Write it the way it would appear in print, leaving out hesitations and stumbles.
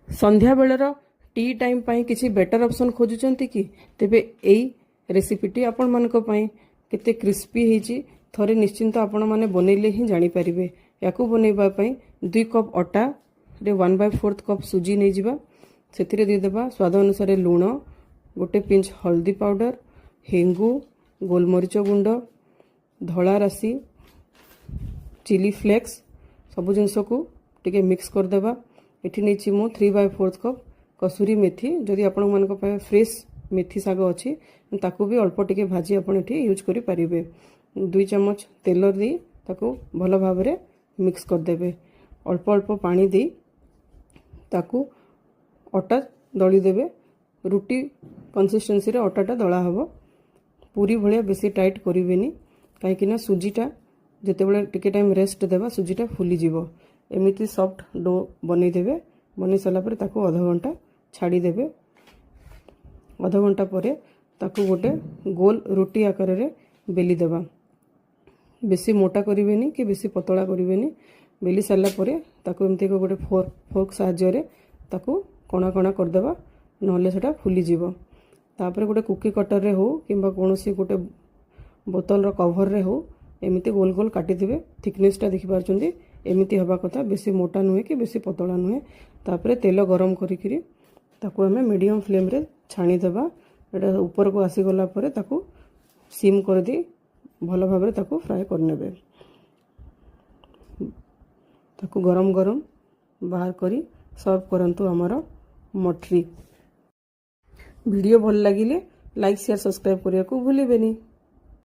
संध्या baler T time पाई किसी better option खोजुचंती कि तेबे एई रेसिपीटी आपण मानक पाई केते क्रिस्पी हेची थरे निश्चिंत आपण माने बनेले ही जानि परिबे। याकू बनेबा पाई 2 कप अटा रे 1/4 कप सुजी नै जिबा सेथिरे दे देबा स्वाद अनुसार लूण गोटे पिंच हल्दी पाउडर हेंगू गोलमरीच गुंड धला राशि चिली फ्लेक्स सबु जिनस को टिके मिक्स कर देबा। एठी नेछि मु 3/4 कप कसूरी मेथी जदि आपण मानक पाए फ्रेश मेथी साग अछि ताकू भी अल्प टिके भाजी आपण एठी यूज करि परिबे। 2 चम्मच तेल दी ताकू भल भाबरे मिक्स कर देबे। अल्प अल्प पानी दी ताकू अटा दली देबे। रुटी कंसिस्टेंसी रे अटाटा दला हबो। पूरी भलिया बेसी टाइट करिवेनी काहे कि ना सुजीटा जते बेले टिके टाइम रेस्ट देबा सुजीटा फुली जीवो। एमिति सॉफ्ट डो बनै देबे। बनै सला पर ताकू आधा घंटा छाड़ी देबे। आधा घंटा परे ताकू गोटे गोल रोटी आकार रे बेली देबा। बेसी मोटा करिवेनी कि बेसी पतला करिवेनी। बेली सला परे ताकू एमती को गोटे फोक साहाय्य रे ताकू कणा कणा कर देबा नहले सेटा फुली जीवो। तापर गोटे कुकी कटर रे हो किंबा कोनोसी गोटे बोतल रो कवर रे हो एमिति गोल गोल काटी दिबे। थिकनेस टा देखि पारचुंदी एमिति हबा कथा बेसी मोटा नुहे कि बेसी पतला नुहे। तापर तेल गरम करिकिरी ताकू हमें मीडियम फ्लेम रे छाणी देबा। एटा ऊपर को आसी गला परे ताकू सिम कर दी भल भाबरे ताकू फ्राई कर नेबे। ताकू गरम गरम बाहर करी सर्व करंतु हमर मठरी। वीडियो भल लागिले लाइक शेयर सब्सक्राइब करिया को भूलिबेनी।